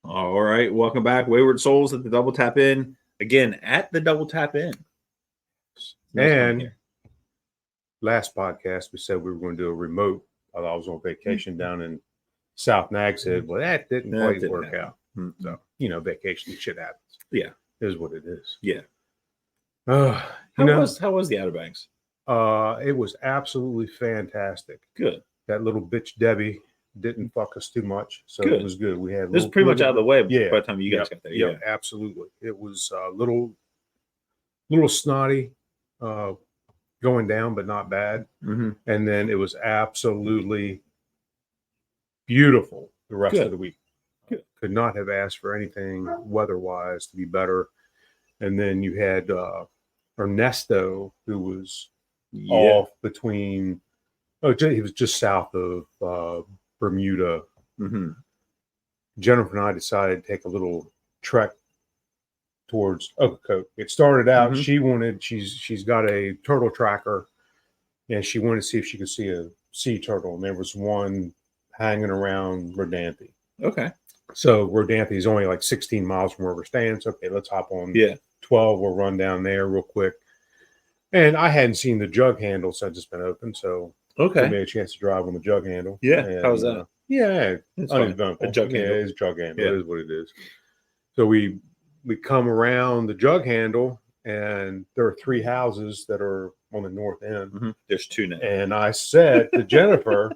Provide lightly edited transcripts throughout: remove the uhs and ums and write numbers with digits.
All right, welcome back, Wayward Souls at the Double Tap In. Again, at the Double Tap In. Nice and last podcast, we said we were going to do a remote. I was on vacation down in South Nags Head. Well, that didn't quite work out. Mm-hmm. So, vacation shit happens. Yeah. It is what it is. Yeah. How was the Outer Banks? It was absolutely fantastic. Good. That little bitch Debbie didn't fuck us too much, so it was good. We had it was pretty much out of the way by the time you guys got there. Yeah, absolutely. It was a little snotty going down, but not bad. Mm-hmm. And then it was absolutely beautiful the rest of the week. Good. Could not have asked for anything weather-wise to be better. And then you had Ernesto, who was off between. He was just south of Bermuda. Mm-hmm. Jennifer and I decided to take a little trek towards Okokoke. It started out, she's got a turtle tracker, and she wanted to see if she could see a sea turtle, and there was one hanging around Rodanthe. Okay. So Rodanthe is only like 16 miles from where we're staying. So okay, let's hop on 12. We'll run down there real quick. And I hadn't seen the jug handle since it's been open, so give me a chance to drive on the jug handle. Yeah. And, how was that? It's uneventful. A jug handle. It's a jug handle. It is what it is. So we come around the jug handle, and there are 3 houses that are on the north end. Mm-hmm. There's 2 now. And I said to Jennifer,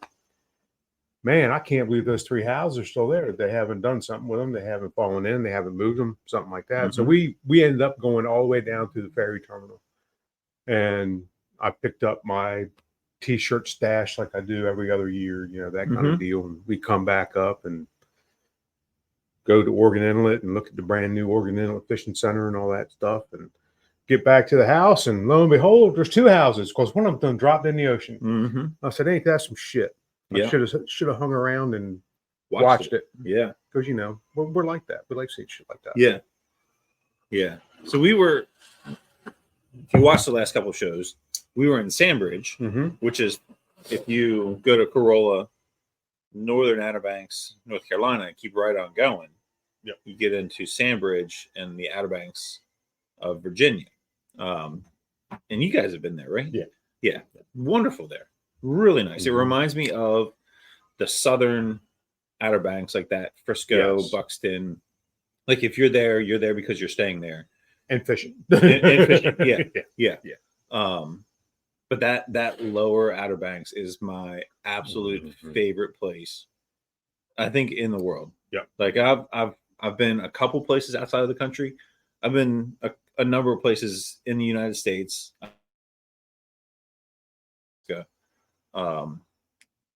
man, I can't believe those 3 houses are still there. They haven't done something with them. They haven't fallen in. They haven't moved them, something like that. Mm-hmm. So we ended up going all the way down to the ferry terminal. And I picked up my T-shirt stash like I do every other year, that kind of deal. And we come back up and go to Oregon Inlet and look at the brand new Oregon Inlet Fishing Center and all that stuff, and get back to the house. And lo and behold, there's 2 houses because one of them dropped in the ocean. Mm-hmm. I said, ain't that some shit? I should have hung around and watched it. Yeah. Because, we're like that. We like seeing shit like that. Yeah. Yeah. So if you watched the last couple of shows, we were in Sandbridge, which is, if you go to Corolla, Northern Outer Banks, North Carolina, and keep right on going, you get into Sandbridge and the Outer Banks of Virginia. And you guys have been there, right? Yeah. Yeah. Wonderful there. Really nice. It reminds me of the southern Outer Banks, like that, Frisco, Buxton. Like if you're there because you're staying there. And fishing. and fishing. Yeah. But that lower Outer Banks is my absolute favorite place, I think, in the world. Yeah. Like I've been a couple places outside of the country. I've been a number of places in the United States.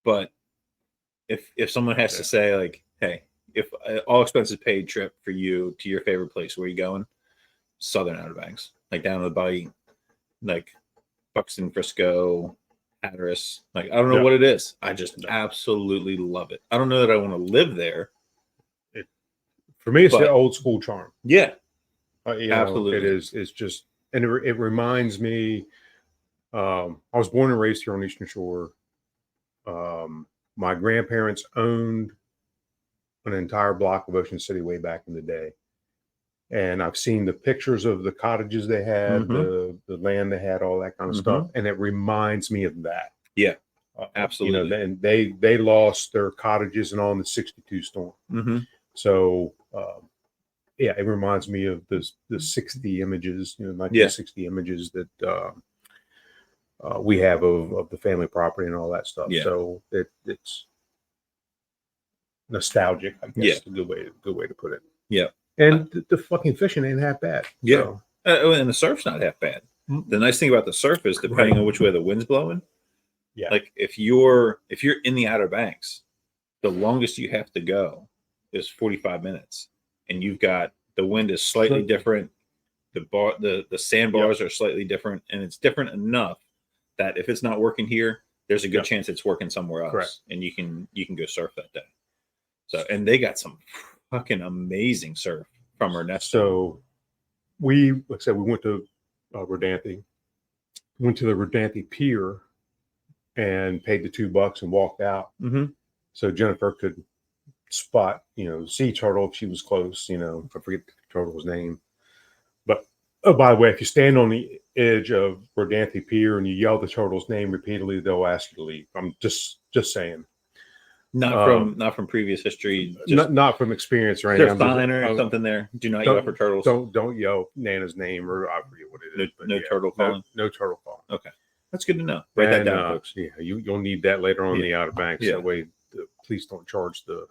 But if someone has to say, like, hey, if all expenses paid trip for you to your favorite place, where are you going? Southern Outer Banks, like down to the Bight, like Buxton, Frisco, Hatteras. Like, I don't know what it is. I just absolutely love it. I don't know that I want to live there. For me, it's the old school charm. Yeah. Absolutely. It is. It's just, and it reminds me, I was born and raised here on Eastern Shore. My grandparents owned an entire block of Ocean City way back in the day. And I've seen the pictures of the cottages they had, the land they had, all that kind of stuff. And it reminds me of that. Yeah, absolutely. And they lost their cottages and all in the 62 storm. So, it reminds me of the 60 images, 1960 images that we have of the family property and all that stuff. Yeah. So it's nostalgic, I guess. Yeah. A good way to put it. Yeah. And the fucking fishing ain't half bad. Yeah. So. And the surf's not half bad. The nice thing about the surf is, depending on which way the wind's blowing, like if you're in the Outer Banks, the longest you have to go is 45 minutes. And you've got, the wind is slightly different. The sandbars are slightly different, and it's different enough that if it's not working here, there's a good chance it's working somewhere else. Correct. And you can go surf that day. So, and they got some fucking amazing surf from Ernesto. So like I said, we went to Rodanthe, went to the Rodanthe Pier and paid the $2 and walked out. So Jennifer could spot, sea turtle. She was close, I forget the turtle's name. But, oh, by the way, if you stand on the edge of Rodanthe Pier and you yell the turtle's name repeatedly, they'll ask you to leave. I'm just saying. Not from previous history. Not from experience or anything. There's sign or something there. Do not yell for turtles. Don't yell Nana's name, or I forget what it is. No turtle calling. No turtle calling. Okay, that's good to know. Write that down, folks. Yeah, you'll need that later on in the Outer Banks. Yeah. That way, the police don't charge the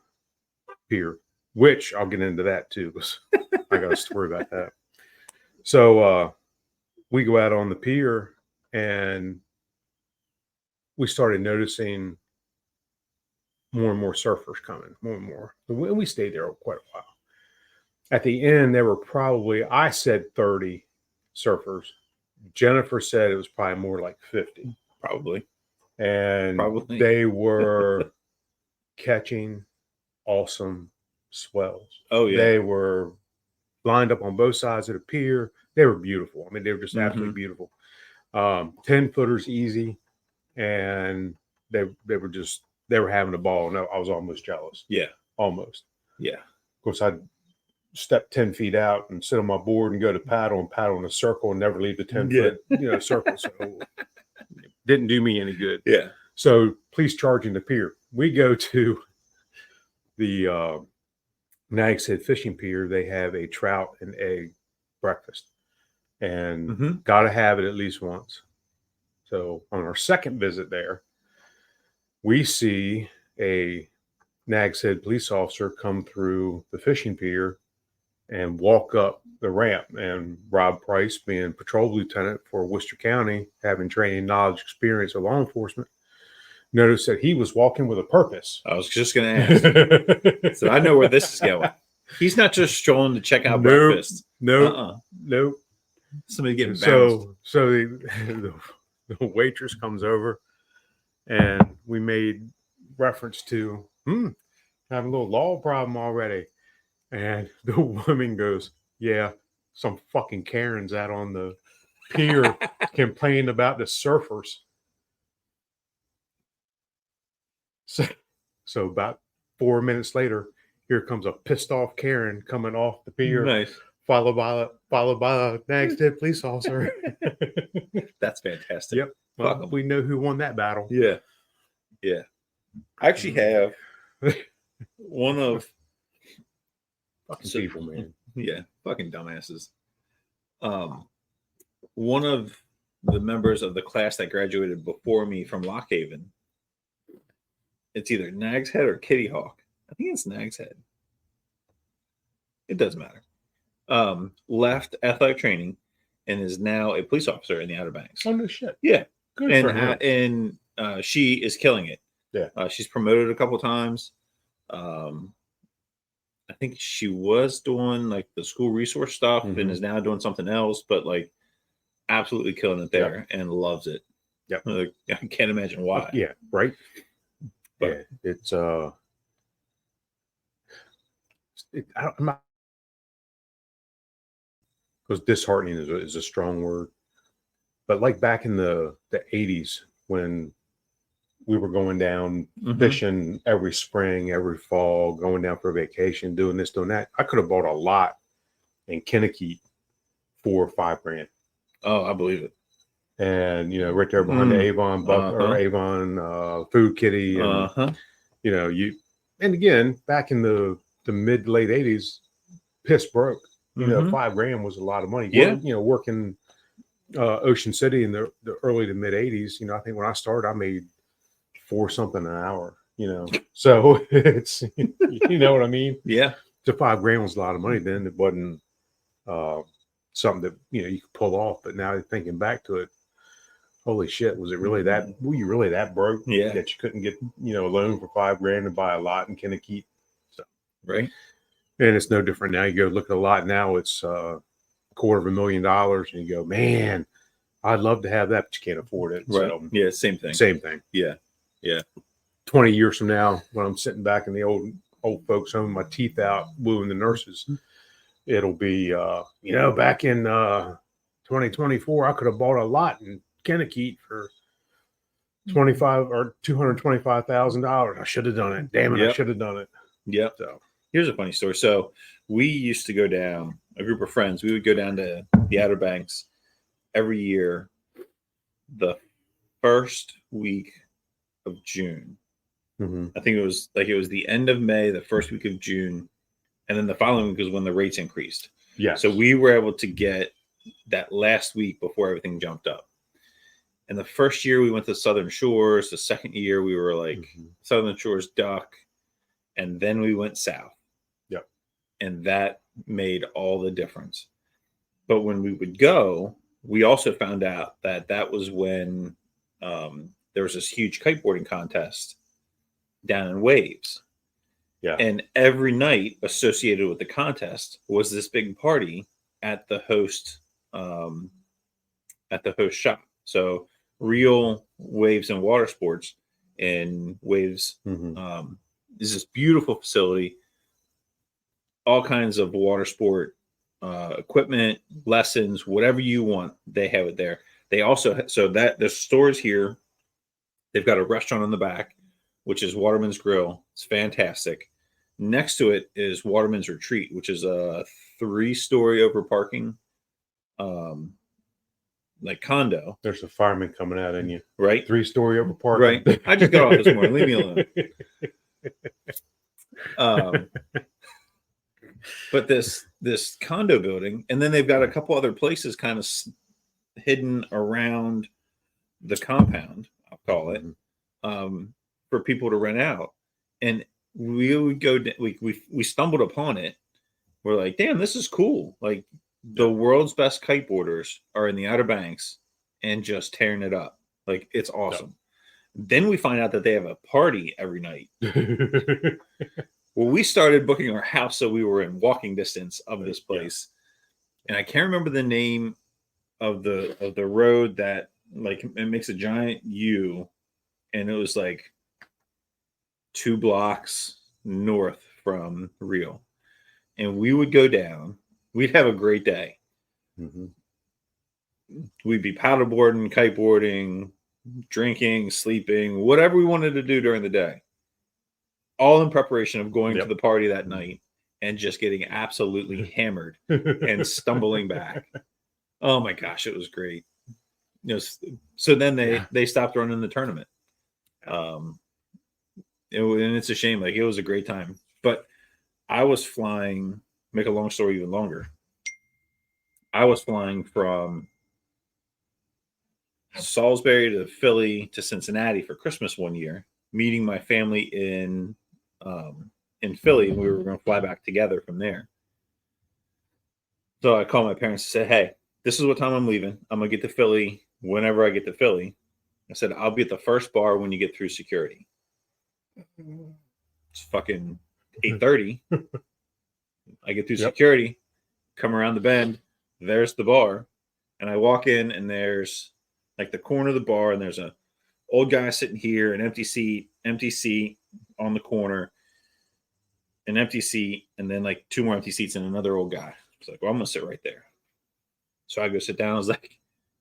pier. Which I'll get into that too, because I got a story about that. So we go out on the pier, and we started noticing more and more surfers coming, more and more. We stayed there quite a while. At the end, there were probably, I said 30 surfers. Jennifer said it was probably more like 50. Probably. And they were catching awesome swells. Oh, yeah. They were lined up on both sides of the pier. They were beautiful. I mean, they were just absolutely beautiful. 10-footers easy. And they were having a ball. No, I was almost jealous. Yeah. Almost. Yeah. Of course, I'd step 10 feet out and sit on my board and go to paddle in a circle and never leave the 10-foot circle. So didn't do me any good. Yeah. So police charging the pier. We go to the Nag's Head Fishing Pier. They have a trout and egg breakfast. And got to have it at least once. So on our second visit there, we see a Nag's Head police officer come through the fishing pier and walk up the ramp. And Rob Price, being patrol lieutenant for Worcester County, having training, knowledge, experience of law enforcement, noticed that he was walking with a purpose. I was just going to ask. So I know where this is going. He's not just strolling to check out breakfast. Nope. Somebody getting bounced. So the waitress comes over, and we made reference to having a little law problem already. And the woman goes, yeah, some fucking Karens out on the pier complaining about the surfers. So about 4 minutes later, here comes a pissed off Karen coming off the pier. Nice. Followed by a Nag's Head police officer. That's fantastic. Yep. Well, we know who won that battle. Yeah. Yeah. I actually have one of fucking people, man. Yeah, fucking dumbasses. One of the members of the class that graduated before me from Lock Haven. It's either Nag's Head or Kitty Hawk. I think it's Nag's Head. It doesn't matter. Left athletic training and is now a police officer in the Outer Banks. Oh, no shit. Yeah. Good for him. And she is killing it. Yeah. She's promoted a couple times. I think she was doing like the school resource stuff and is now doing something else, but like absolutely killing it there and loves it. Yep. Like, I can't imagine why. Yeah. Right. But yeah, it's I'm not, because disheartening is a strong word, but like back in the 80s when we were going down fishing every spring, every fall, going down for a vacation, doing this, doing that, I could have bought a lot in Kennekeet for $5 grand. Oh, I believe it. And right there behind the Avon or Avon Food Kitty, and and again back in the mid to late 80s, piss broke. $5 grand was a lot of money. Yeah. Working Ocean City in the early to mid 80s. I think when I started, I made $4 something an hour. So it's what I mean. Yeah. So $5 grand was a lot of money then. It wasn't something that you could pull off. But now thinking back to it, holy shit, was it really that? Were you really that broke? Yeah. That you couldn't get a loan for $5 grand and buy a lot in Kennekeet. So right. And it's no different now. You go look at a lot now; it's $250,000, and you go, man, I'd love to have that, but you can't afford it. Right. So, yeah. Same thing. Same thing. Yeah. Yeah. 20 years from now, when I'm sitting back in the old folks' home, my teeth out, wooing the nurses, it'll be, back in 2024, I could have bought a lot in Kennekeet for $225,000. I should have done it. Damn it, I should have done it. Yep. So here's a funny story. So we used to go down, a group of friends, we would go down to the Outer Banks every year the first week of June. I think it was the end of May, the first week of June, and then the following week was when the rates increased. yeah. So we were able to get that last week before everything jumped up. And the first year we went to Southern Shores. The second year we were like Southern Shores Duck, and then we went south. Yep. And that made all the difference. But when we would go, we also found out that was when there was this huge kiteboarding contest down in Waves. Yeah. And every night associated with the contest was this big party at the host shop. So Real Waves and Water Sports in Waves is this beautiful facility, all kinds of water sport equipment, lessons, whatever you want, they have it there. They also, so that the stores here, they've got a restaurant in the back, which is Waterman's Grill. It's fantastic. Next to it is Waterman's Retreat, which is a 3-story over parking, like condo. There's a fireman coming out in you. Right. 3-story over parking. Right. I just got off this morning. Leave me alone. But this condo building, and then they've got a couple other places kind of hidden around the compound, I'll call it, for people to rent out. And we would go, we stumbled upon it. We're like, damn, this is cool. Like the world's best kiteboarders are in the Outer Banks and just tearing it up. Like it's awesome. Then we find out that they have a party every night. Well, we started booking our house so we were in walking distance of this place. And I can't remember the name of the road that like it makes a giant U, and it was like 2 blocks north from Rio. And we would go down. We'd have a great day. We'd be paddleboarding, kiteboarding, drinking, sleeping, whatever we wanted to do during the day. All in preparation of going to the party that night and just getting absolutely hammered and stumbling back. Oh my gosh, it was great. You know, so then they stopped running the tournament. And it's a shame. Like it was a great time, but I was flying. Make a long story even longer. I was flying from Salisbury to Philly to Cincinnati for Christmas one year, meeting my family in Philly, and we were going to fly back together from there. So I called my parents and said, hey, this is what time I'm leaving. I'm going to get to Philly whenever I get to Philly. I said, I'll be at the first bar when you get through security. It's fucking 8:30. I get through security, come around the bend, there's the bar. And I walk in, and there's like the corner of the bar, and there's a old guy sitting here, an empty seat on the corner, an empty seat, and then like 2 more empty seats and another old guy. It's like, well, I'm gonna sit right there. So I go sit down. I was like,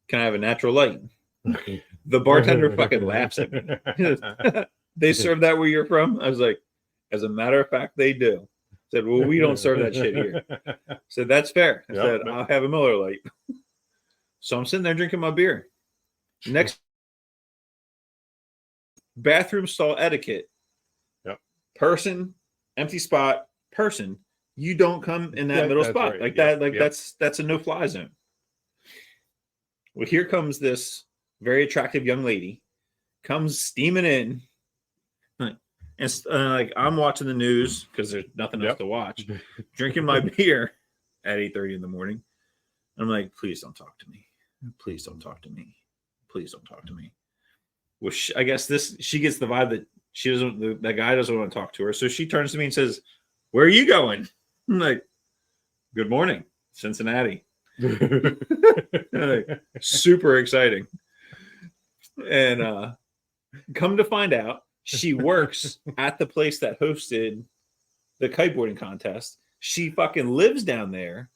can I have a natural light? The bartender fucking laughs at me. They serve that where you're from? I was like, as a matter of fact, they do. I said, well, we don't serve that shit here. I said, that's fair. I said, I'll have a Miller Lite. So I'm sitting there drinking my beer. Next, bathroom stall etiquette. Person, empty spot, person. You don't come in that middle spot. Right. Like that. Like that's a no-fly zone. Well, here comes this very attractive young lady, comes steaming in. And like I'm watching the news because there's nothing else to watch, drinking my beer at 8:30 in the morning. I'm like, please don't talk to me. Please don't talk to me. Please don't talk to me. Well, I guess she gets the vibe that she doesn't. That guy doesn't want to talk to her. So she turns to me and says, "Where are you going?" I'm like, "Good morning, Cincinnati." Like, super exciting. And come to find out, she works at the place that hosted the kiteboarding contest. She fucking lives down there.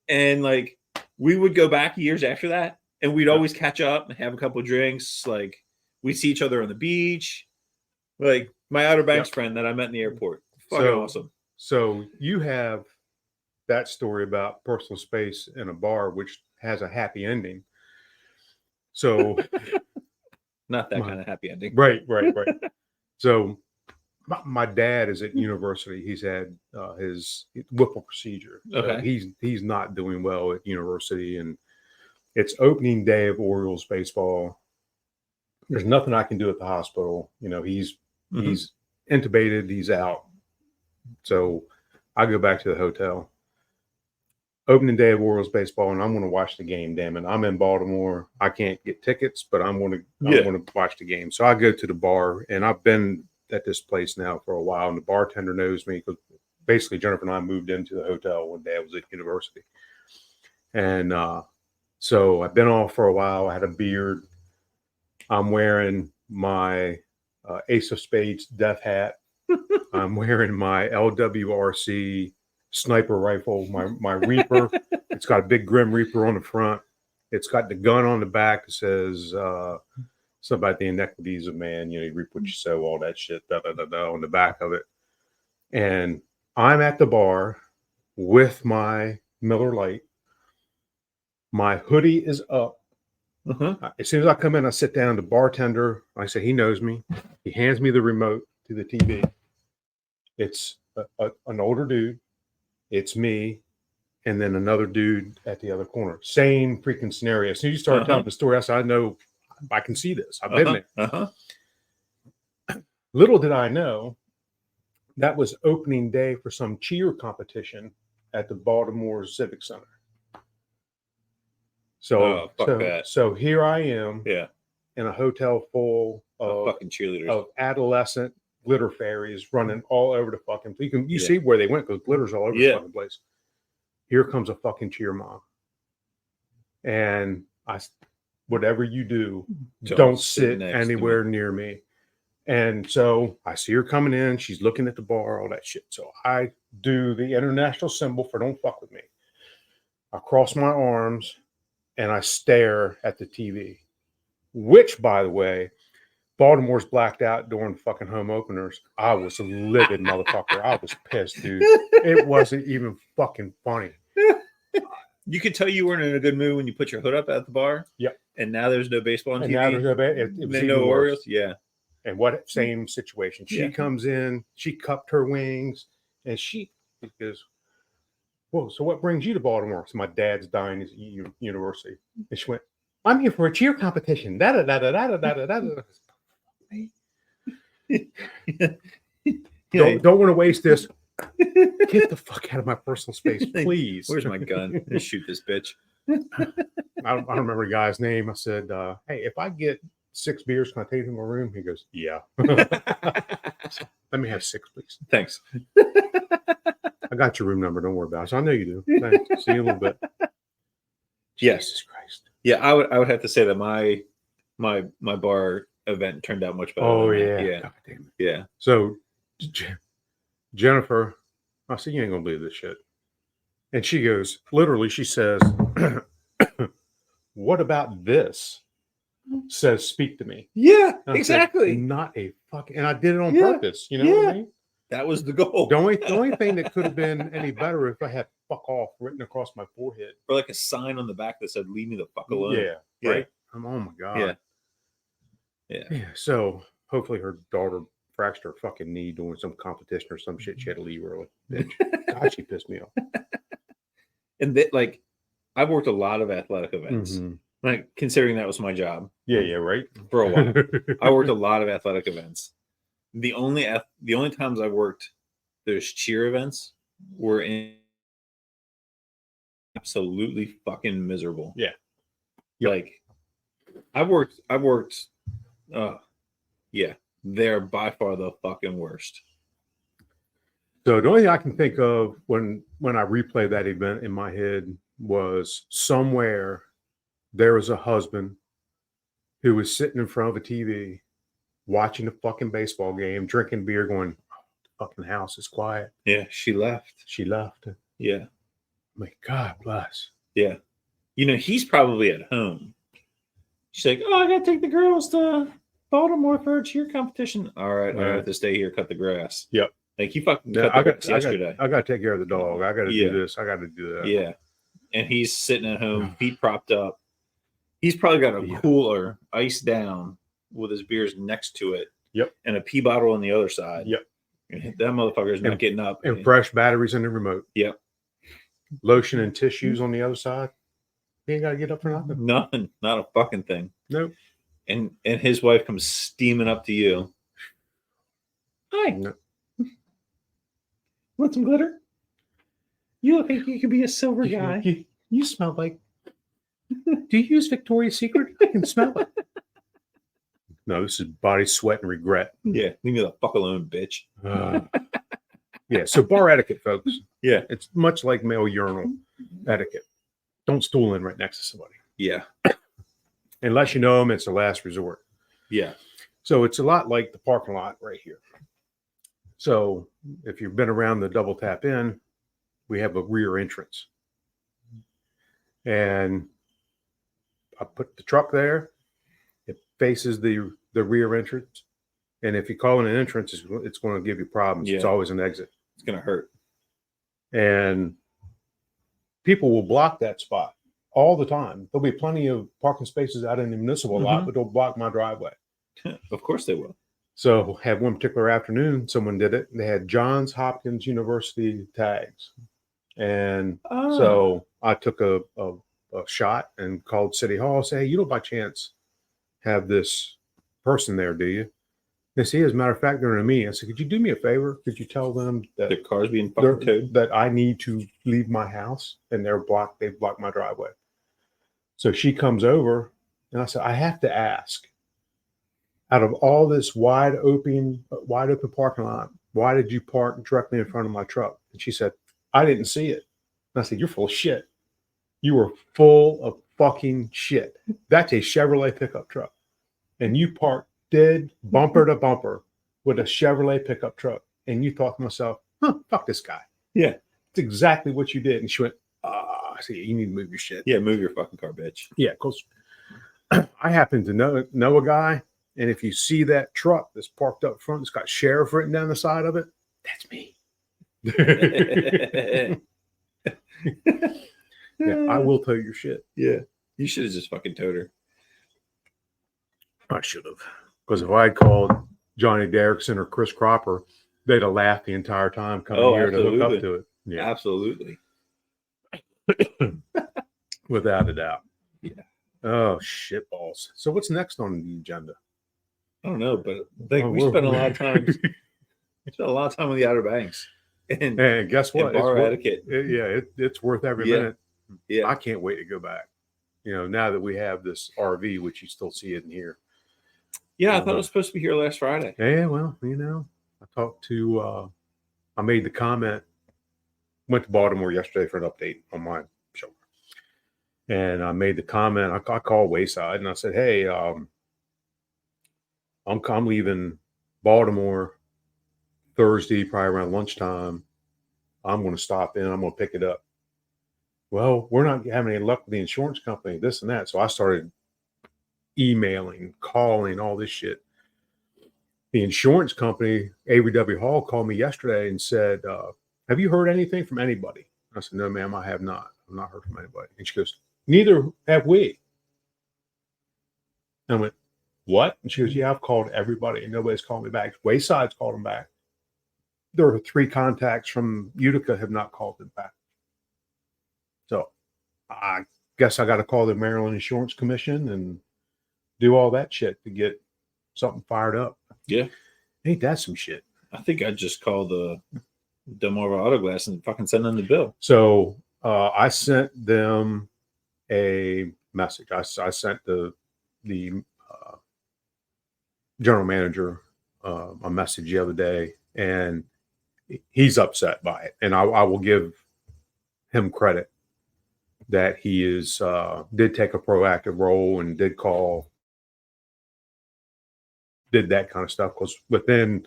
And like, we would go back years after that, and we'd always catch up and have a couple of drinks. Like, we'd see each other on the beach. Like, my Outer Banks friend that I met in the airport, fucking awesome. So you have that story about personal space in a bar, which has a happy ending. So not that kind of happy ending. Right. So my dad is at university. He's had his Whipple procedure. So Okay. he's not doing well at university, and it's opening day of Orioles baseball. There's nothing I can do at the hospital. He's intubated. He's out. So I go back to the hotel. Opening day of Orioles baseball, and I'm going to watch the game. Damn it, I'm in Baltimore. I can't get tickets, but I'm going to watch the game. So I go to the bar, and I've been at this place now for a while, and the bartender knows me because basically Jennifer and I moved into the hotel when Dad was at university, and so I've been off for a while. I had a beard. I'm wearing my Ace of Spades death hat. I'm wearing my LWRC sniper rifle, my Reaper. It's got a big Grim Reaper on the front. It's got the gun on the back that says something about the inequities of man. You reap what you sow, all that shit, on the back of it. And I'm at the bar with my Miller Lite. My hoodie is up. As soon as I come in, I sit down. The bartender, like I say, he knows me. He hands me the remote to the TV. It's an older dude. It's me, and then another dude at the other corner. Same freaking scenario. As soon as you start telling the story, I said, I know I can see this. I've been there. Little did I know that was opening day for some cheer competition at the Baltimore Civic Center. So here I am in a hotel full of fucking cheerleaders, of adolescent glitter fairies running all over the fucking place. You see where they went because glitter's all over the fucking place. Here comes a fucking cheer mom. And whatever you do, don't sit anywhere near me. And so I see her coming in. She's looking at the bar, all that shit. So I do the international symbol for don't fuck with me. I cross my arms and I stare at the TV, which, by the way, Baltimore's blacked out during fucking home openers. I was a livid motherfucker. I was pissed, dude. It wasn't even fucking funny. You could tell you weren't in a good mood when you put your hood up at the bar. Yep. And now there's no baseball on TV. Now there's no Orioles. Yeah. And what same situation? She comes in, she cupped her wings, and she goes, "Whoa, so what brings you to Baltimore?" So my dad's dying at university. And she went, "I'm here for a cheer competition." Don't want to waste this. Get the fuck out of my personal space, please. Where's my gun? Let's shoot this bitch. I don't remember the guy's name. I said, "Hey, if I get 6 beers, can I take them to my room?" He goes, "Yeah." Let me have 6, please. Thanks. I got your room number. Don't worry about it. So I know you do. Thanks. See you in a little bit. Yes. Jesus Christ. Yeah, I would have to say that my bar event turned out much better. Oh yeah. Yeah. God damn it. Yeah. So Jennifer, I said, "You ain't gonna believe this shit." And she goes, literally, she says, "What about this?" Says, "Speak to me." Yeah, and exactly. Said, not a fucking, and I did it on purpose. You know what I mean? That was the goal. The only thing that could have been any better if I had "fuck off" written across my forehead, or like a sign on the back that said "Leave me the fuck alone." Yeah, right. Oh my god. Yeah. So hopefully her daughter fractured her fucking knee doing some competition or some shit. She had to leave early. Bitch. God, she pissed me off. And like, I've worked a lot of athletic events. Like, considering that was my job. Yeah, right. For a while, I worked a lot of athletic events. The only times I worked those cheer events were in absolutely fucking miserable. Yeah. Like, I've worked. Yeah, they're by far the fucking worst. So the only thing I can think of when I replay that event in my head was somewhere there was a husband who was sitting in front of a TV watching a fucking baseball game, drinking beer, going, "Oh, the fucking house is quiet." Yeah, she left. Yeah. My God bless. Yeah. He's probably at home. She's like, "Oh, I got to take the girls to Baltimore for a cheer competition." All right, I have to stay here, cut the grass. Yep. Like he fucking cut the grass yesterday. I got to take care of the dog. I got to do this. I got to do that. Yeah. And he's sitting at home, feet propped up. He's probably got a cooler iced down with his beers next to it. Yep. And a pee bottle on the other side. Yep. And that motherfucker's not getting up. And fresh batteries in the remote. Yep. Lotion and tissues on the other side. He ain't got to get up for nothing. Nothing. Not a fucking thing. Nope. And his wife comes steaming up to you. Hi. No. Want some glitter? You look like you could be a silver guy. You smell like... Do you use Victoria's Secret? I can smell it. No, this is body sweat and regret. Yeah, leave me the fuck alone, bitch. Yeah, so bar etiquette, folks. Yeah. It's much like male urinal etiquette. Don't stool in right next to somebody. Yeah. Unless you know them, it's the last resort. Yeah. So it's a lot like the parking lot right here. So if you've been around the double tap in, we have a rear entrance. And I put the truck there. It faces the rear entrance. And if you call it an entrance, it's going to give you problems. Yeah. It's always an exit. It's going to hurt. And people will block that spot all the time. There'll be plenty of parking spaces out in the municipal lot, but they'll block my driveway. Of course they will. So had one particular afternoon, someone did it. They had Johns Hopkins University tags. And so I took a shot and called City Hall, say, hey, you don't by chance have this person there, do you? They say, as a matter of fact, they're in a meeting. I said, could you do me a favor? Could you tell them that their car's being fucking towed? That I need to leave my house and they've blocked my driveway. So she comes over and I said, I have to ask, out of all this wide open parking lot, why did you park directly in front of my truck? And she said, I didn't see it. And I said, you're full of shit. You were full of fucking shit. That's a Chevrolet pickup truck. And you parked dead bumper to bumper with a Chevrolet pickup truck. And you thought to myself, fuck this guy. Yeah. It's exactly what you did. And she went, I see, you need to move your shit. Yeah, move your fucking car, bitch. Yeah, because I happen to know a guy. And if you see that truck that's parked up front, it's got sheriff written down the side of it, that's me. Yeah, I will tow your shit. Yeah. You should have just fucking towed her. I should have. Because if I had called Johnny Derrickson or Chris Cropper, they'd have laughed the entire time coming here to hook up to it. Yeah. Absolutely. Without a doubt. Yeah. Oh, shit balls. So what's next on the agenda? I don't know, but we spent a lot of time. We spent a lot of time on the Outer Banks. And guess what? Bar etiquette. It's worth every minute. Yeah. I can't wait to go back. Now that we have this RV, which you still see it in here. Yeah, I thought it was supposed to be here last Friday. Yeah, well, I talked to, I made the comment, went to Baltimore yesterday for an update on my show. And I made the comment, I called Wayside and I said, hey, I'm leaving Baltimore Thursday, probably around lunchtime. I'm going to stop in. I'm going to pick it up. Well, we're not having any luck with the insurance company, this and that. So I started emailing, calling, all this shit. The insurance company, Avery W. Hall, called me yesterday and said, have you heard anything from anybody? I said, no, ma'am, I have not. I've not heard from anybody. And she goes, neither have we. And I went, what? And she goes, yeah, I've called everybody and nobody's called me back. Wayside's called them back. There are 3 contacts from Utica have not called them back. So I guess I got to call the Maryland Insurance Commission and do all that shit to get something fired up. Yeah. Ain't that some shit? I think I'd just call the Delmarva Auto Glass and fucking send them the bill. So I sent them a message. I sent the general manager a message the other day, and he's upset by it. And I will give him credit that he is did take a proactive role and did that kind of stuff. Because within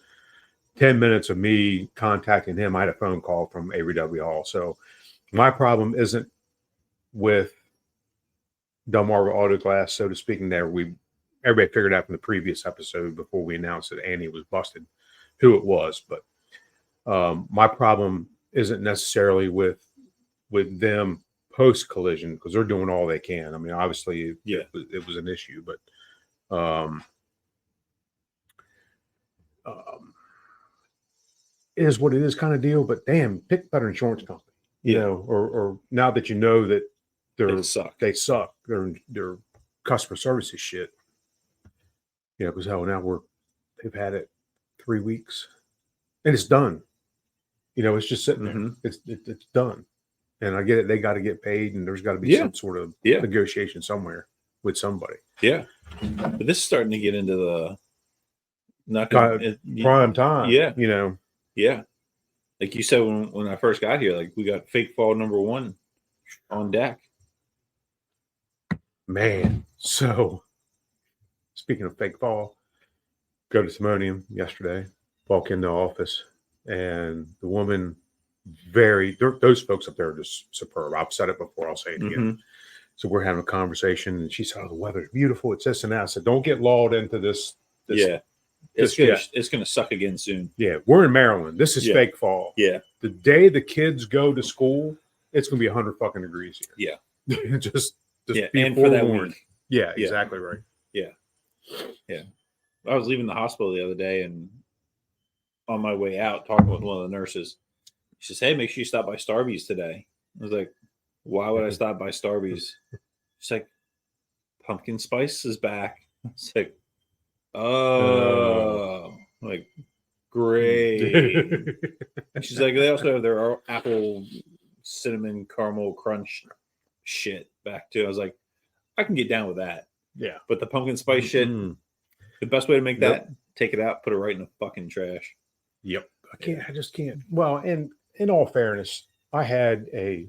10 minutes of me contacting him, I had a phone call from Avery W. Hall. So my problem isn't with Delmarva Auto Glass, so to speak. And everybody figured out from the previous episode before we announced that Annie was busted who it was. But My problem isn't necessarily with them post collision because they're doing all they can. I mean, obviously, it was an issue, but it is what it is, kind of deal. But damn, pick a better insurance company, you know, or now that you know that they suck, their customer service is shit. You know, because hell, now they've had it 3 weeks, and it's done. You know, it's just sitting there. It's done. And I get it. They got to get paid, and there's got to be some sort of negotiation somewhere with somebody. Yeah, but this is starting to get into the prime time. Yeah, you know. Yeah, like you said when I first got here, like we got fake fall number 1 on deck. Man, so speaking of fake fall, go to Simonium yesterday. Walk in the office, and the woman. Those folks up there are just superb. I've said it before. I'll say it again. So we're having a conversation, and she said, "Oh, the weather's beautiful. It's this and that." I said, "Don't get lulled into this." It's gonna suck again soon. Yeah, we're in Maryland. This is fake fall. Yeah, the day the kids go to school, it's gonna be 100 fucking degrees here. Yeah, just be and for that week. Yeah, exactly right. Yeah. I was leaving the hospital the other day, and on my way out, talking with one of the nurses. She says, "Hey, make sure you stop by Starbucks today." I was like, "Why would I stop by Starbucks?" She's like, "Pumpkin spice is back." It's like, "Oh, like great." She's like, "They also have their apple cinnamon caramel crunch shit back too." I was like, "I can get down with that." Yeah, but the pumpkin spice shit, the best way to make that, take it out, put it right in the fucking trash. Yep, I just can't. Well, and in all fairness, I had a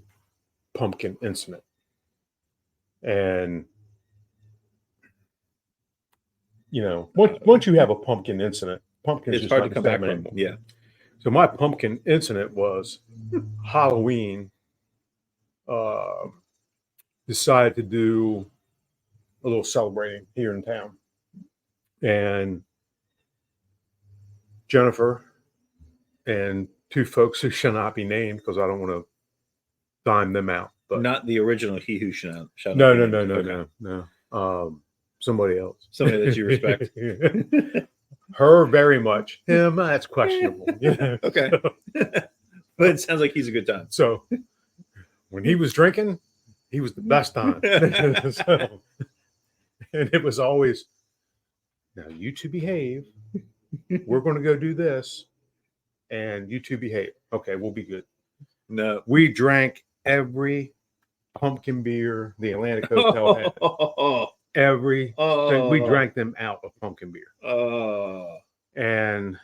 pumpkin incident, and you know, once you have a pumpkin incident, pumpkins it's hard to come back from. Yeah. So my pumpkin incident was Halloween. Decided to do a little celebrating here in town, and Jennifer and 2 folks who shall not be named because I don't want to dime them out. But not the original he who shall no. Somebody else. Somebody that you respect. Her very much. Him, that's questionable. Okay. But it sounds like he's a good time. So when he was drinking, he was the best time. So, and it was always, now you two behave. We're going to go do this. And you two behave. Okay, we'll be good. No. We drank every pumpkin beer the Atlantic Hotel had. Every we drank them out of pumpkin beer. And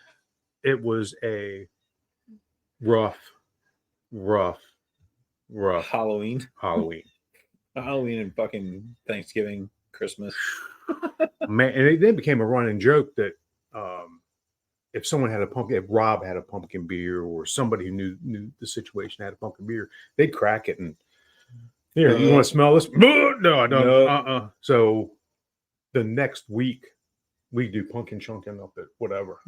it was a rough Halloween and fucking Thanksgiving, Christmas. Man, and it then became a running joke that if someone had if Rob had a pumpkin beer, or somebody who knew the situation had a pumpkin beer, they'd crack it and, here, you want to smell this? No, I don't. No. So the next week we do pumpkin chunking up at whatever.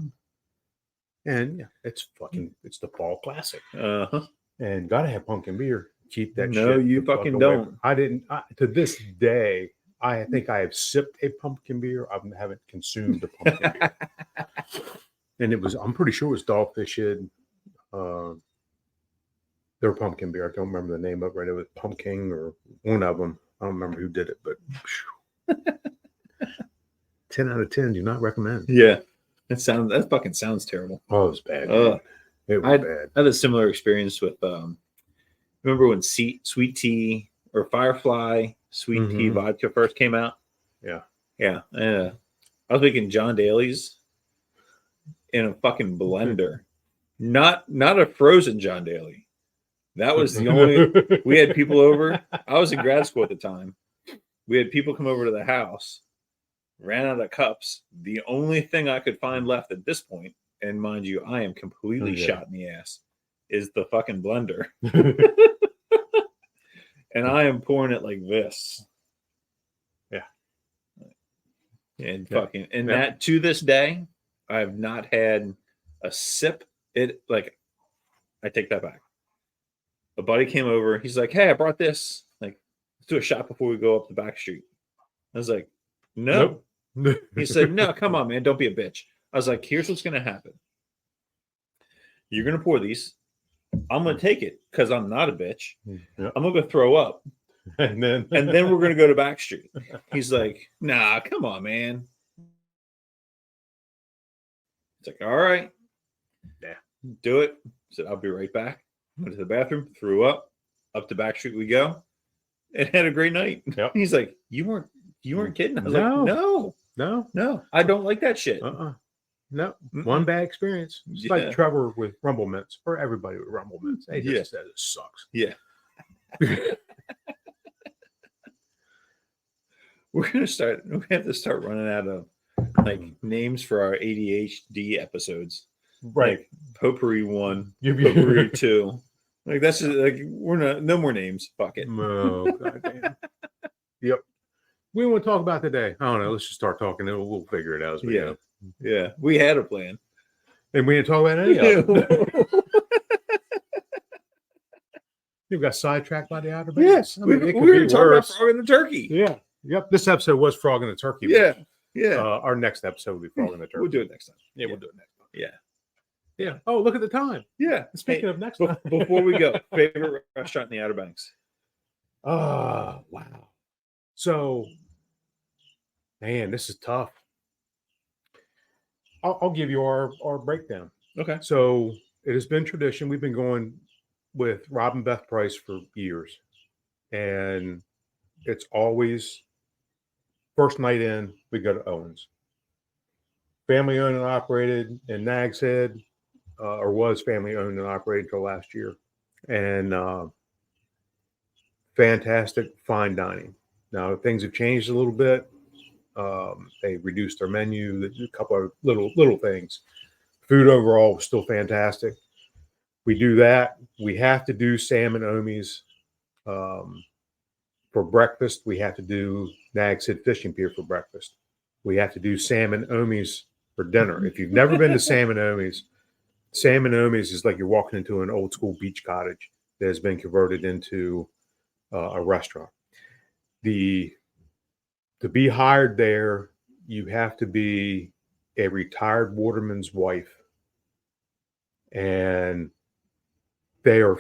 And it's the fall classic. And gotta have pumpkin beer. Keep that shit. No, you fucking don't. I didn't. To this day, I think I have sipped a pumpkin beer. I haven't consumed a pumpkin beer. And I'm pretty sure it was Dogfish Head. Their pumpkin beer. I don't remember the name of it. It was Pumpkin or one of them. I don't remember who did it, but 10 out of 10. Do not recommend. Yeah. That fucking sounds terrible. Oh, it was bad. It was bad. I had a similar experience with remember when sweet tea or Firefly sweet tea vodka first came out? Yeah. Yeah. I was making John Daly's in a fucking blender. Not a frozen John Daly. That was the only. We had people over. I was in grad school at the time. We had people come over to the house. Ran out of cups. The only thing I could find left at this point, and mind you, I am completely shot in the ass, is the fucking blender. And I am pouring it like this. Yeah. And that to this day, I have not had a sip. It like I take that back. A buddy came over. He's like, "Hey, I brought this. Like, let's do a shot before we go up the back street." I was like, "No." Nope. He said, "No, come on, man. Don't be a bitch." I was like, "Here's what's going to happen. You're going to pour these. I'm going to take it because I'm not a bitch. Yep. I'm going to go throw up. and then we're going to go to back street." He's like, "Nah, come on, man." It's like, "All right. Yeah. Do it." I said, "I'll be right back." Went to the bathroom, threw up the back street we go, and had a great night. Yep. He's like, You weren't kidding." I was like, No, I don't like that shit. No. One bad experience. It's like Trevor with Rumble Mints, or everybody with Rumble Mints. They just said it sucks. Yeah. We have to start running out of like names for our ADHD episodes. Right. Like Potpourri 1, Potpourri 2. Like that's just, like we're not no more names. Fuck it. Oh, goddamn. Yep. We want to talk about today. I don't know. Let's just start talking and we'll figure it out as we go. Yeah. We had a plan. And we didn't talk about any of it. You got sidetracked by the Outer Banks. Yes. We were talking about Frog and the Turkey. Yeah. Yep. This episode was Frog and the Turkey. Yeah. Our next episode will be Frog and the Turkey. We'll do it next time. Yeah, we'll do it next time. Yeah. Yeah. Oh, look at the time. Yeah. Speaking of next time. Before we go, favorite restaurant in the Outer Banks? Oh, wow. So, man, this is tough. I'll give you our breakdown. Okay. So it has been tradition. We've been going with Rob and Beth Price for years. And it's always first night in, we go to Owens. Family owned and operated in Nags Head, or was family owned and operated until last year. And fantastic fine dining. Now things have changed a little bit. They reduced their menu, a couple of little things. Food overall was still fantastic. We do that. We have to do Sam and Omi's for breakfast. We have to do Nags Head Fishing Pier for breakfast. We have to do Sam and Omi's for dinner. If you've never been to Sam and Omi's is like you're walking into an old school beach cottage that has been converted into a restaurant. To be hired there, you have to be a retired waterman's wife. And they are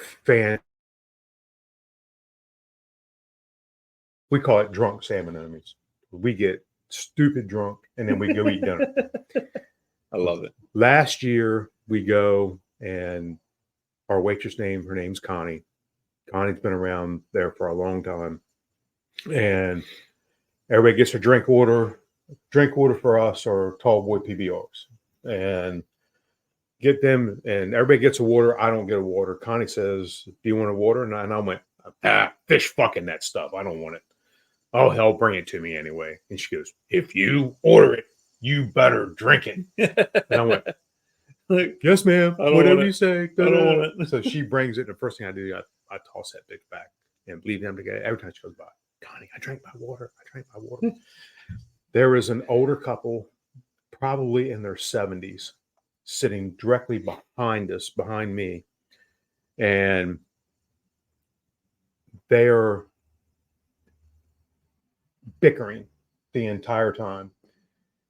we call it drunk Sam and Omi's. We get stupid drunk and then we go eat dinner. I love it. Last year we go and our waitress her name's Connie. Connie's been around there for a long time. And everybody gets a drink order. Drink order for us are tall boy PBRs. And get them, and everybody gets a water. I don't get a water. Connie says, "Do you want a water?" And I went, fish fucking that stuff. I don't want it. Oh, hell, bring it to me anyway. And she goes, "If you order it, you better drink it." And I went, "Yes, ma'am. Whatever you say." I don't want it. So she brings it. And the first thing I do, I toss that bitch back and leave them together. Every time she goes by, "Connie, I drank my water. There is an older couple, probably in their 70s, sitting directly behind me. And they are bickering the entire time.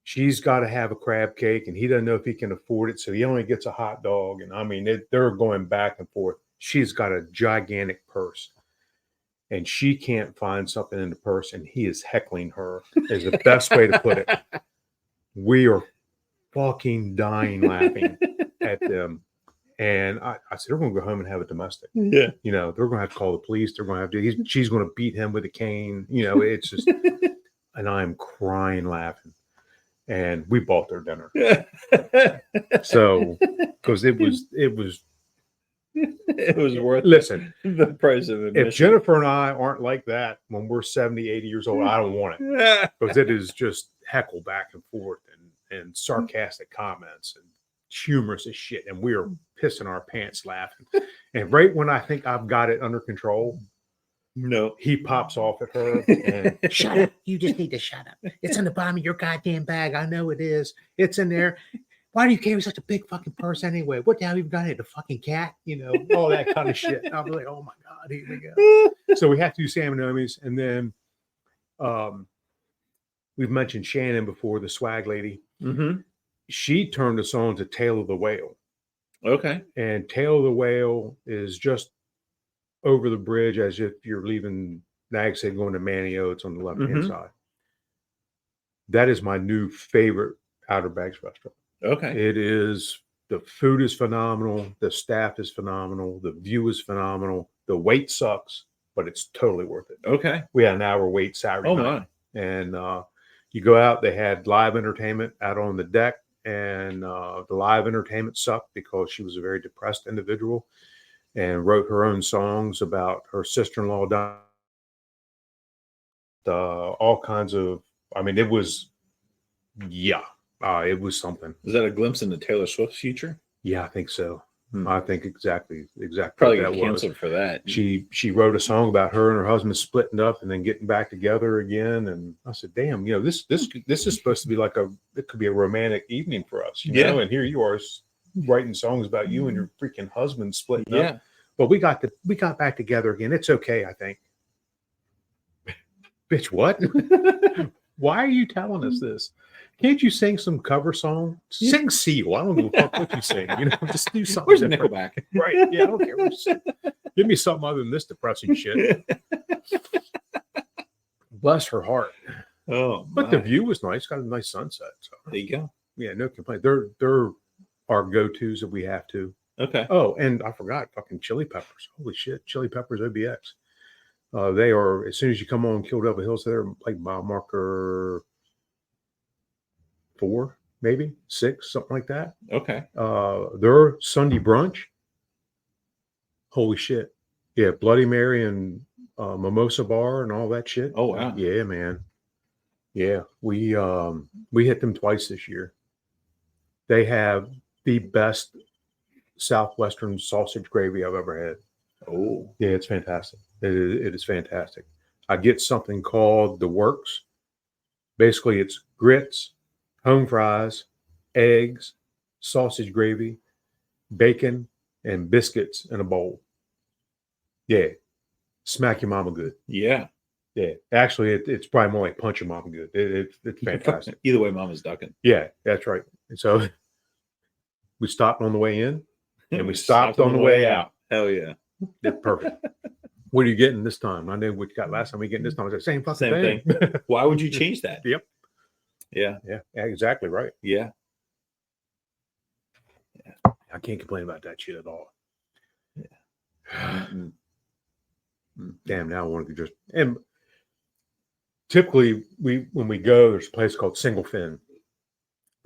She's got to have a crab cake and he doesn't know if he can afford it. So he only gets a hot dog. And I mean, they're going back and forth. She's got a gigantic purse and she can't find something in the purse. And he is heckling her is the best way to put it. We are fucking dying laughing at them. And I said, they're going to go home and have a domestic. Yeah. You know, they're going to have to call the police. They're going to have to, she's going to beat him with a cane. You know, it's just, and I'm crying laughing. And we bought their dinner. So, because it was worth listen, the price of admission. If Jennifer and I aren't like that when we're 70, 80 years old, I don't want it. Because it is just heckle back and forth and sarcastic comments and humorous as shit. And we are pissing our pants laughing. And right when I think I've got it under control, no, he pops off at her and shut up. You just need to shut up. It's in the bottom of your goddamn bag. I know it is. It's in there. why do you carry such a big fucking purse anyway? What the hell have you got here? The fucking cat? All that kind of shit. And I'll be like, oh my God, here we go. So we have to do Sam and Omi's. And then we've mentioned Shannon before, the swag lady. Mm-hmm. She turned us on to Tail of the Whale. Okay. And Tail of the Whale is just over the bridge as if you're leaving Nags Head going to Manio. It's on the left-hand side. That is my new favorite Outer Banks restaurant. Okay. It is, the food is phenomenal. The staff is phenomenal. The view is phenomenal. The wait sucks, but it's totally worth it. Okay. We had an hour wait Saturday night. My. And you go out, they had live entertainment out on the deck. And the live entertainment sucked because she was a very depressed individual and wrote her own songs about her sister-in-law dying. All kinds of, it was, it was something. Is that a glimpse into Taylor Swift's future? Yeah, I think so. I think exactly. Probably got canceled for that. She wrote a song about her and her husband splitting up and then getting back together again. And I said, "Damn, this is supposed to be like it could be a romantic evening for us, you know." And here you are writing songs about you and your freaking husband splitting up. But we got back together again. It's okay, I think. Bitch, what? Why are you telling us this? Can't you sing some cover song? Sing Seal. I don't give a fuck what you sing. Just do something. Where's different. Nickelback? Right. Yeah, I don't care. Give me something other than this depressing shit. Bless her heart. Oh, but the view was nice. Got a nice sunset. So there you go. Yeah, no complaint. They're our go-tos that we have to. Okay. Oh, and I forgot fucking Chili Peppers. Holy shit. Chili Peppers OBX. They are, as soon as you come on Kill Devil Hills, they're like mile marker 4, maybe 6, something like that. Okay. Their Sunday brunch. Holy shit. Yeah, Bloody Mary and Mimosa Bar and all that shit. Oh wow. Yeah, man. Yeah, we hit them twice this year. They have the best Southwestern sausage gravy I've ever had. Oh. Yeah, it's fantastic. It is fantastic. I get something called the works. Basically, it's grits, home fries, eggs, sausage gravy, bacon, and biscuits in a bowl. Yeah. Smack your mama good. Yeah. Yeah. Actually, it's probably more like punch your mama good. It's fantastic. Either way, mama's ducking. Yeah, that's right. And so we stopped on the way in and we stopped on the way out. Hell yeah. That's perfect. What are you getting this time? I know what you got last time. We getting this time. It's the same fucking thing. Why would you change that? Yep. Yeah. Yeah. Exactly right. Yeah. I can't complain about that shit at all. Yeah. Damn. Now I want to just. And typically, when we go, there's a place called Single Fin.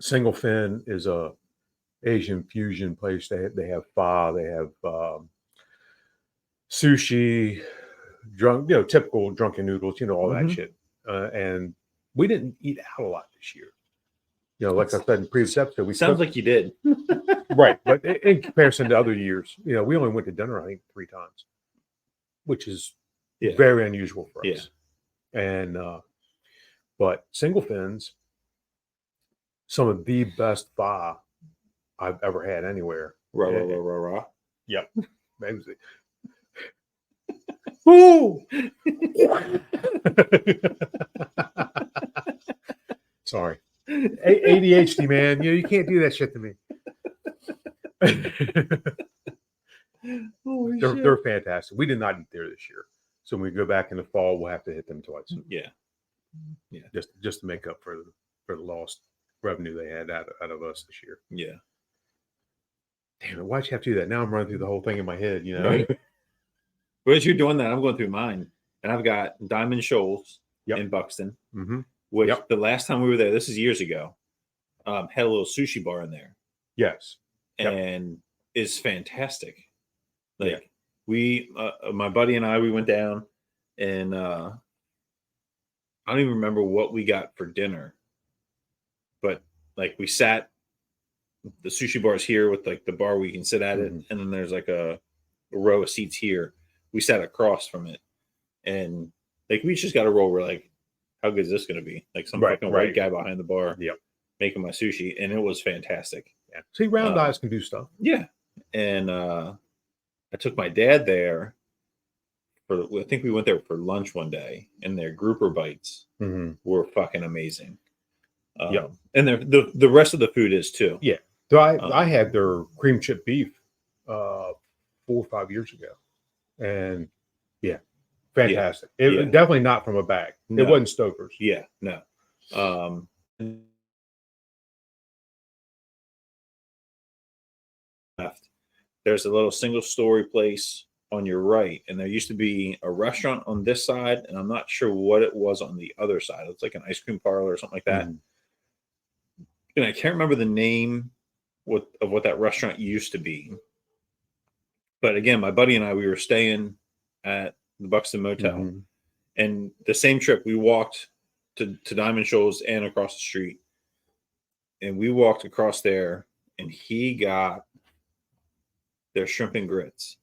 Single Fin is a Asian fusion place. They have pho. They have sushi, typical drunken noodles, all that shit. And we didn't eat out a lot this year. Like I said in the previous episode, sounds like you did. Right. But in comparison to other years, we only went to dinner, I think, 3 times, which is very unusual for us. Yeah. And, but Single Fins, some of the best pho I've ever had anywhere. Rah. Yep. Ooh! Sorry. ADHD, man. You can't do that shit to me. They're fantastic. We did not eat there this year. So when we go back in the fall, we'll have to hit them twice. Yeah. Just to make up for the lost revenue they had out of us this year. Yeah. Damn it, why'd you have to do that? Now I'm running through the whole thing in my head, Right. But as you're doing that, I'm going through mine. And I've got Diamond Shoals in Buxton, which the last time we were there, this is years ago, had a little sushi bar in there. Yes. And is fantastic. Like we, my buddy and I, we went down and I don't even remember what we got for dinner, but like we sat, the sushi bar is here with like the bar where you can sit at it. And then there's like a row of seats here. We sat across from it and like, we just got a roll. We're like, how good is this going to be? Like some fucking white guy behind the bar. Yep. making my sushi, and it was fantastic. Yeah. See, round eyes can do stuff. Yeah. And I took my dad there I think we went there for lunch one day, and their grouper bites were fucking amazing. Yeah. And the rest of the food is too. Yeah. So I had their cream chip beef 4 or 5 years ago. And yeah, fantastic. It definitely not from a bag. No. It wasn't Stoker's. Yeah, no. Left. There's a little single story place on your right, and there used to be a restaurant on this side, and I'm not sure what it was on the other side. It's like an ice cream parlor or something like that. And I can't remember the name of what that restaurant used to be. But again, my buddy and I, we were staying at the Buxton Motel, and the same trip we walked to Diamond Shoals and across the street, and we walked across there, and he got their shrimp and grits,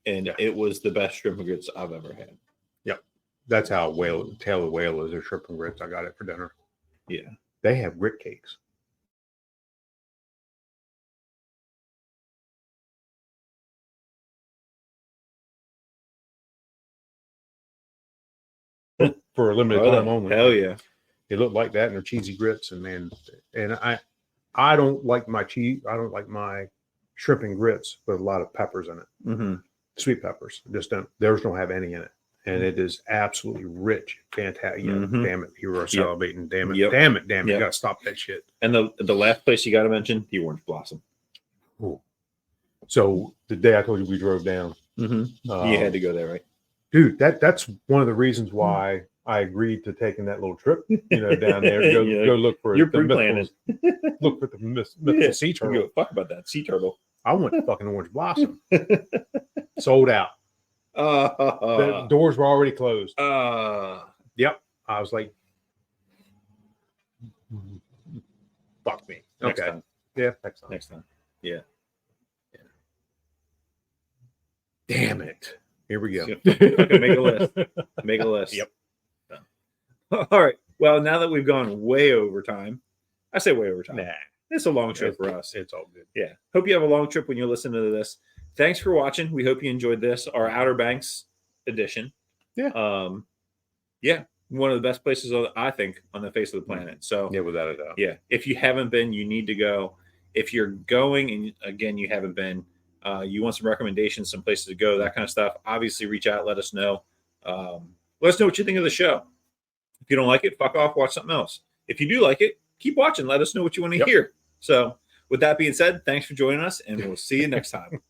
and it was the best shrimp and grits I've ever had. Yep, that's how Taylor Whale is. Their shrimp and grits. I got it for dinner. Yeah, they have grit cakes. For a limited time only. Hell yeah. They look like that, and they're cheesy grits. And man, and I don't like my cheese. I don't like my shrimp and grits with a lot of peppers in it. Sweet peppers. Just don't. Theirs don't have any in it, and it is absolutely rich, fantastic. Damn it, you are salivating. Damn it, damn it. You gotta stop that shit. And the last place you got to mention, the Orange Blossom. Ooh. So the day I told you we drove down, you had to go there, right? Dude, that's one of the reasons why I agreed to taking that little trip, down there. Go look for You're pre-planning. Look for the mythical sea turtle. Give a fuck about that sea turtle. I want the fucking Orange Blossom. Sold out. The doors were already closed. Yep. I was like, fuck me. Next okay. time. Yeah. Next time. Yeah. Damn it. Here we go. Okay, make a list. Make a list. Yep. All right. Well, now that we've gone way over time, I say way over time. Nah. It's a long trip for us. It's all good. Yeah. Hope you have a long trip when you listen to this. Thanks for watching. We hope you enjoyed this, our Outer Banks edition. Yeah. Yeah. One of the best places, I think, on the face of the planet. So, yeah, without a doubt. Yeah. If you haven't been, you need to go. If you're going and, again, you haven't been, you want some recommendations, some places to go, that kind of stuff, obviously reach out. Let us know. Let us know what you think of the show. If you don't like it, fuck off. Watch something else. If you do like it, keep watching. Let us know what you want to hear. So with that being said, thanks for joining us, and we'll see you next time.